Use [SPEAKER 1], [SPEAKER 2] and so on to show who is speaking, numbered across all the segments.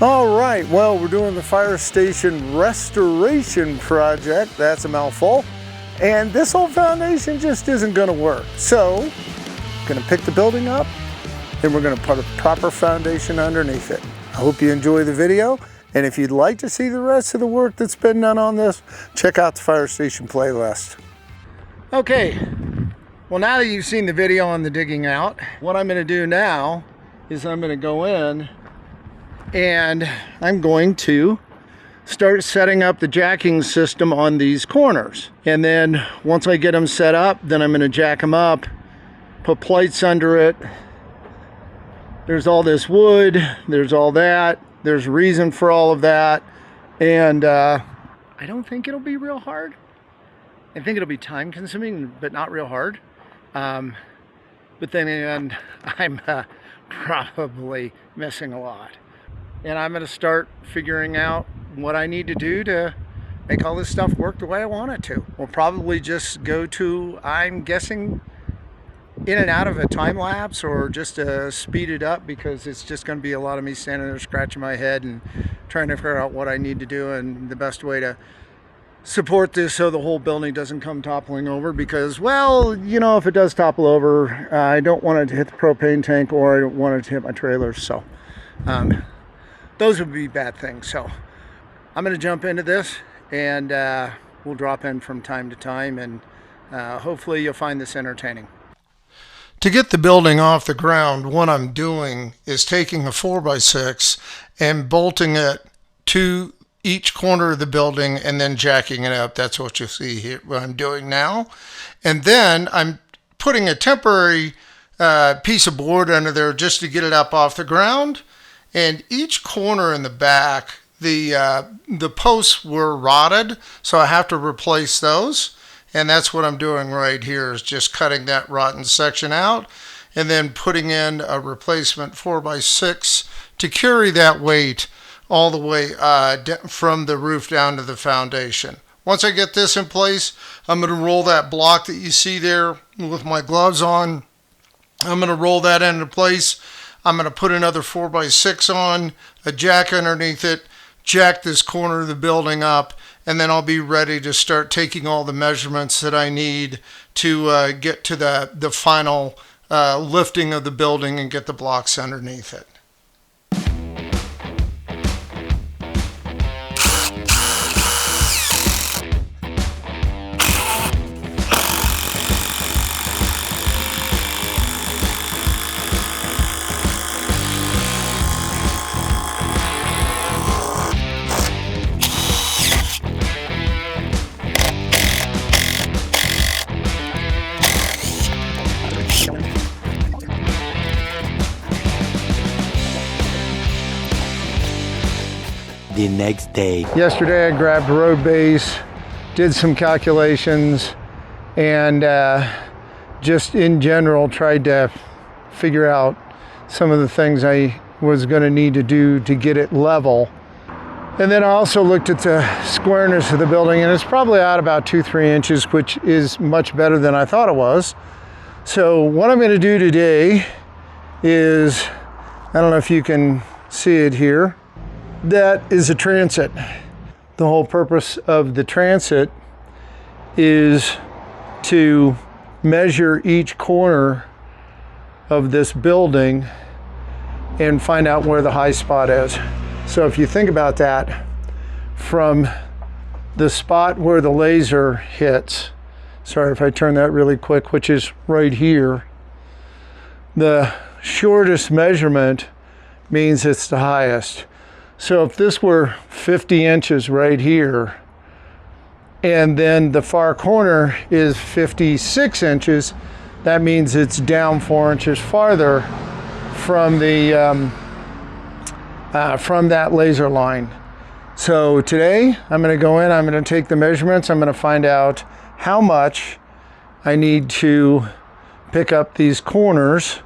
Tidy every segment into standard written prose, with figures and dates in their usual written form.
[SPEAKER 1] All right, well, we're doing the fire station restoration project. That's a mouthful. And this whole foundation just isn't gonna work. So, gonna pick the building up and we're gonna put a proper foundation underneath it. I hope you enjoy the video. And if you'd like to see the rest of the work that's been done on this, check out the fire station playlist. Okay, well, now that you've seen the video on the digging out, what I'm gonna do now is I'm gonna go in and I'm going to start setting up the jacking system on these corners. And then once I get them set up, then I'm gonna jack them up, put plates under it. There's all this wood, there's all that. There's reason for all of that. And I don't think it'll be real hard. I think it'll be time consuming, but not real hard. But then again, I'm probably missing a lot. And I'm gonna start figuring out what I need to do to make all this stuff work the way I want it to. We'll probably just go to, I'm guessing, in and out of a time lapse or just speed it up, because it's just going to be a lot of me standing there scratching my head and trying to figure out what I need to do and the best way to support this so the whole building doesn't come toppling over. Because, well, you know, if it does topple over, I don't want it to hit the propane tank or I don't want it to hit my trailers. So those would be bad things. So I'm going to jump into this and we'll drop in from time to time, and hopefully you'll find this entertaining. To get the building off the ground, what I'm doing is taking a 4x6 and bolting it to each corner of the building and then jacking it up. That's what you'll see here, what I'm doing now. And then I'm putting a temporary piece of board under there just to get it up off the ground. And each corner in the back, the posts were rotted, so I have to replace those. And that's what I'm doing right here, is just cutting that rotten section out and then putting in a replacement 4x6 to carry that weight all the way from the roof down to the foundation. Once I get this in place, I'm going to roll that block that you see there with my gloves on. I'm going to roll that into place. I'm going to put another 4x6 on, a jack underneath it, jack this corner of the building up, and then I'll be ready to start taking all the measurements that I need to get to the final lifting of the building and get the blocks underneath it.
[SPEAKER 2] The next day.
[SPEAKER 1] Yesterday I grabbed road base, did some calculations, and just in general tried to figure out some of the things I was going to need to do to get it level. And then I also looked at the squareness of the building, and it's probably out about 2-3 inches, which is much better than I thought it was. So what I'm going to do today is, I don't know if you can see it here, that is a transit. The whole purpose of the transit is to measure each corner of this building and find out where the high spot is. So if you think about that, from the spot where the laser hits, sorry if I turn that really quick, which is right here, the shortest measurement means it's the highest. So if this were 50 inches right here, and then the far corner is 56 inches, that means it's down 4 inches farther from the from that laser line. So today I'm going to go in, I'm going to take the measurements, I'm going to find out how much I need to pick up these corners,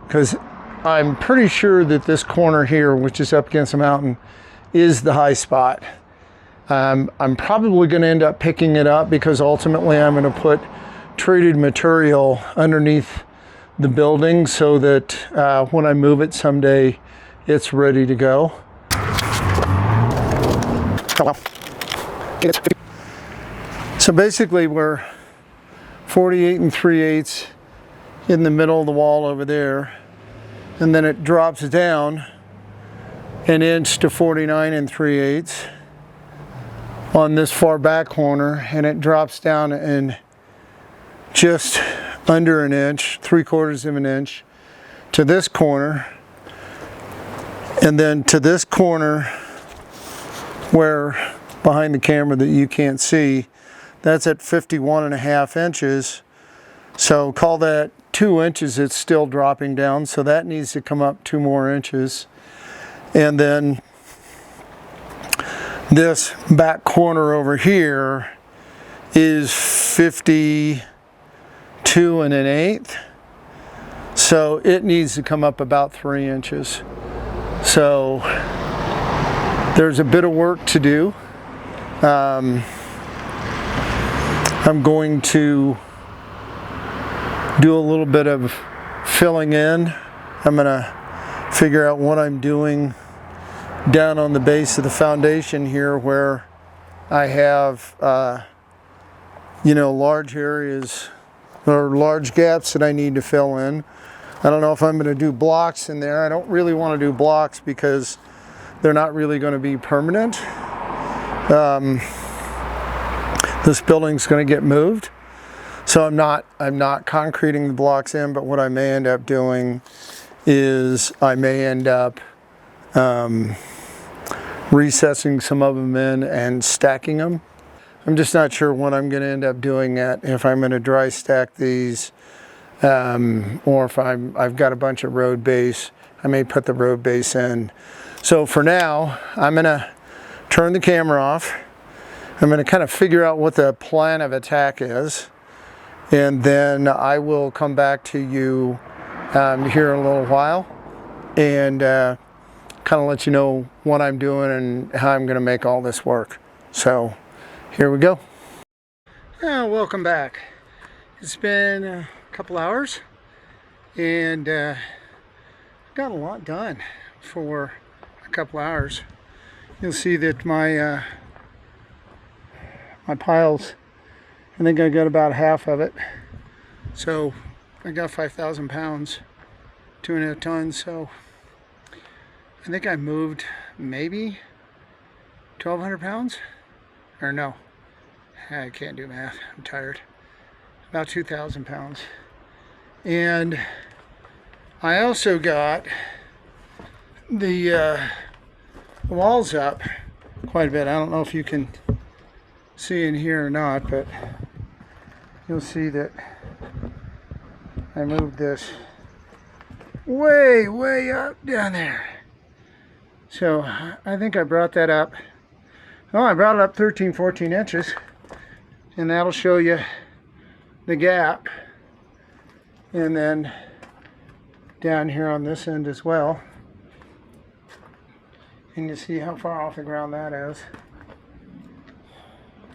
[SPEAKER 1] because I'm pretty sure that this corner here, which is up against the mountain, is the high spot. I'm probably going to end up picking it up because ultimately I'm going to put treated material underneath the building so that when I move it someday, it's ready to go. So basically we're 48 3/8 in the middle of the wall over there, and then it drops down an inch to 49 3/8 on this far back corner, and it drops down in just under an inch, 3/4 of an inch to this corner, and then to this corner where behind the camera that you can't see, that's at 51.5 inches. So call that 2 inches. It's still dropping down, so that needs to come up 2 more inches. And then this back corner over here is 52 1/8. So it needs to come up about 3 inches. So there's a bit of work to do. I'm going to do a little bit of filling in. I'm gonna figure out what I'm doing down on the base of the foundation here, where I have large areas or large gaps that I need to fill in. I don't know if I'm going to do blocks in there. I don't really want to do blocks because they're not really going to be permanent. This building's going to get moved, so I'm not concreting the blocks in. But what I may end up doing is I may end up recessing some of them in and stacking them. I'm just not sure what I'm going to end up doing if I'm going to dry stack these, or if I've got a bunch of road base. I may put the road base in. So for now, I'm going to turn the camera off. I'm going to kind of figure out what the plan of attack is, and then I will come back to you here in a little while and kind of let you know what I'm doing and how I'm going to make all this work. So here we go. Welcome back. It's been a couple hours, and got a lot done for a couple hours. You'll see that my piles, I think I got about half of it. So I got 5,000 pounds, 2.5 tons. So I think I moved maybe 1,200 pounds, or no, I can't do math, I'm tired. About 2,000 pounds. And I also got the walls up quite a bit. I don't know if you can see in here or not, but you'll see that I moved this way up down there. So I think I brought that up. Oh, I brought it up 13-14 inches, and that'll show you the gap. And then down here on this end as well, and you see how far off the ground that is.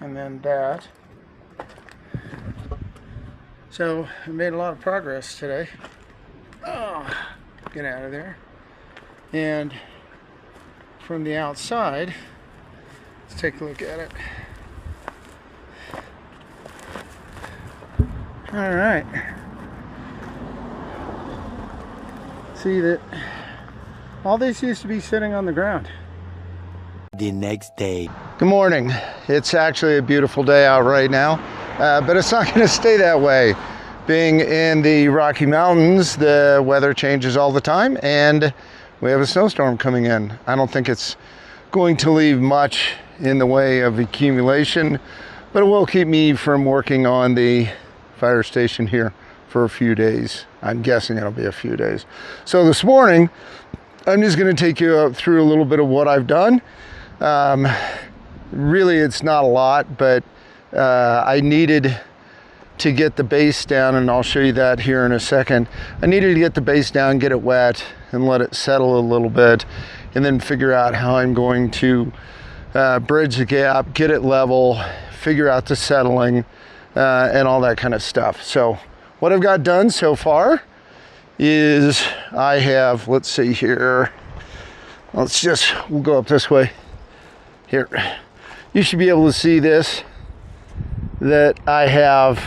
[SPEAKER 1] And then that. So I made a lot of progress today. Oh, get out of there. And from the outside, let's take a look at it. All right. See that all this used to be sitting on the ground.
[SPEAKER 2] The next day.
[SPEAKER 1] Good morning. It's actually a beautiful day out right now, but it's not going to stay that way. Being in the Rocky Mountains, the weather changes all the time, and we have a snowstorm coming in. I don't think it's going to leave much in the way of accumulation, but it will keep me from working on the fire station here for a few days. I'm guessing it'll be a few days. So this morning, I'm just going to take you through a little bit of what I've done. Really, it's not a lot, but I needed to get the base down, and I'll show you that here in a second. I needed to get the base down, get it wet, and let it settle a little bit, and then figure out how I'm going to bridge the gap, get it level, figure out the settling, and all that kind of stuff. So what I've got done so far is I have, let's see here, we'll go up this way here. you should be able to see this, that I have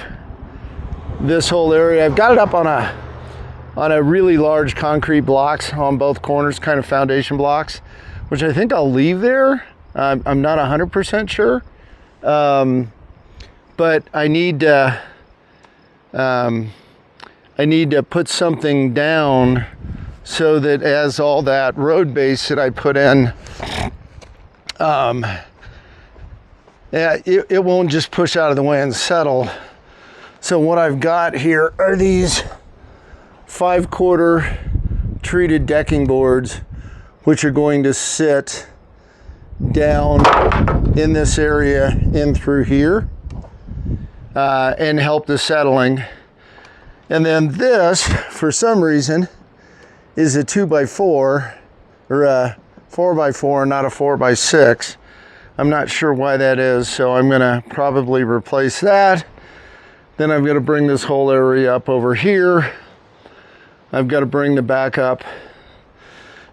[SPEAKER 1] this whole area. I've got it up on a really large concrete blocks on both corners, kind of foundation blocks, which I think I'll leave there. I'm not 100% sure, but I need to put something down so that as all that road base that I put in, it won't just push out of the way and settle. So what I've got here are these 5/4 treated decking boards, which are going to sit down in this area in through here and help the settling. And then this, for some reason, is a 2x4 or a 4x4, not a 4x6. I'm not sure why that is, so I'm gonna probably replace that. Then I've got to bring this whole area up over here. I've got to bring the back up,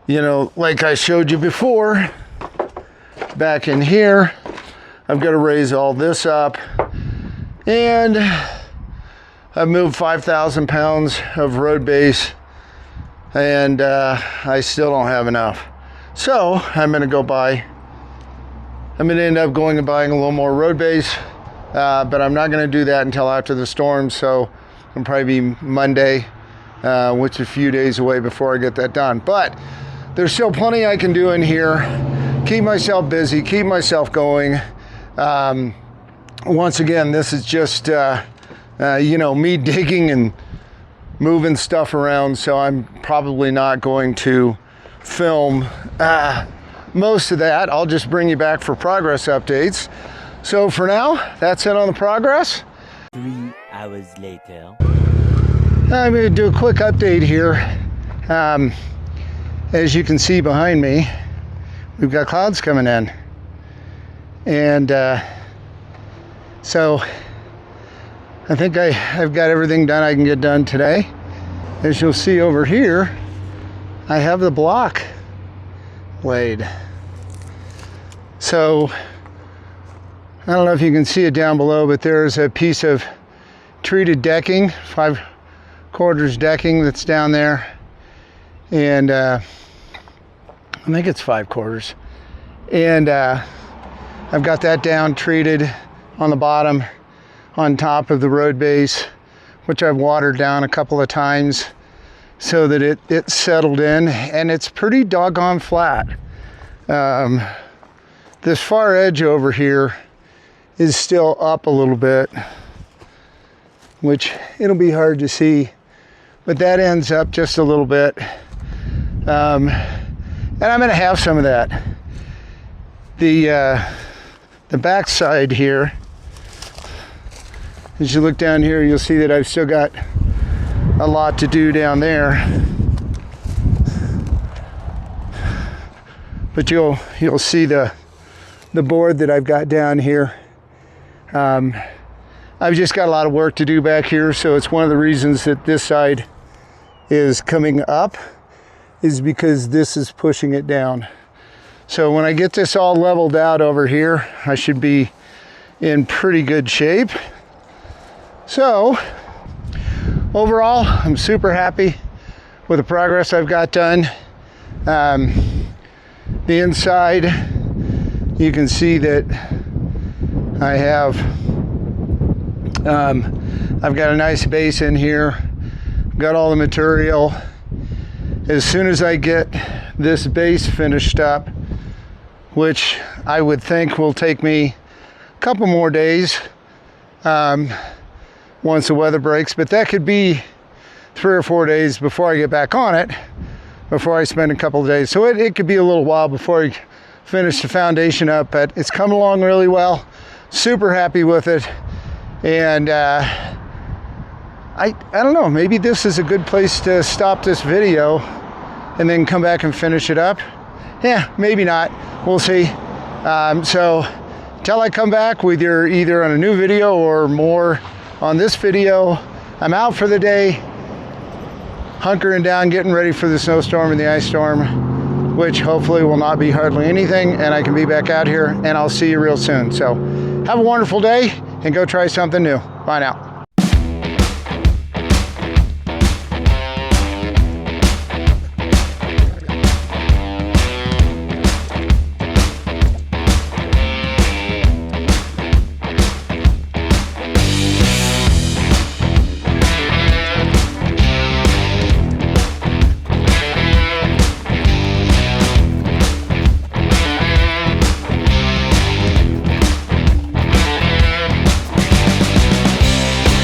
[SPEAKER 1] you know, like I showed you before, back in here. I've got to raise all this up, and I've moved 5,000 pounds of road base, and I still don't have enough. So I'm going to end up going and buying a little more road base, but I'm not going to do that until after the storm. So it'll probably be Monday, which is a few days away before I get that done. But there's still plenty I can do in here. Keep myself busy, keep myself going. Once again, this is just, you know, me digging and moving stuff around, so I'm probably not going to film most of that. I'll just bring you back for progress updates. So for now, that's it on the progress.
[SPEAKER 2] 3 hours later.
[SPEAKER 1] I'm going to do a quick update here. As you can see behind me, we've got clouds coming in. And so I think I've got everything done I can get done today. As you'll see over here, I have the block laid. So I don't know if you can see it down below, but there's a piece of treated decking, 5/4 decking that's down there. And I think it's 5/4. And I've got that down treated on the bottom, on top of the road base, which I've watered down a couple of times so that it settled in, and it's pretty doggone flat. This far edge over here is still up a little bit, which it'll be hard to see, but that ends up just a little bit. And I'm gonna have some of that. The back side here, as you look down here, you'll see that I've still got a lot to do down there. But you'll see the board that I've got down here. I've just got a lot of work to do back here, so it's one of the reasons that this side is coming up, is because this is pushing it down. So when I get this all leveled out over here, I should be in pretty good shape. So overall, I'm super happy with the progress I've got done. The inside, you can see that I have, I've got a nice base in here, got all the material. As soon as I get this base finished up, which I would think will take me a couple more days once the weather breaks, but that could be 3 or 4 days before I get back on it, before I spend a couple of days. So it could be a little while before I finish the foundation up, but it's come along really well. Super happy with it. And I don't know, maybe this is a good place to stop this video and then come back and finish it up. Yeah, maybe not, we'll see. So till I come back with either on a new video or more on this video, I'm out for the day, hunkering down, getting ready for the snowstorm and the ice storm. which hopefully will not be hardly anything, and I can be back out here, and I'll see you real soon. So have a wonderful day and go try something new. Bye now.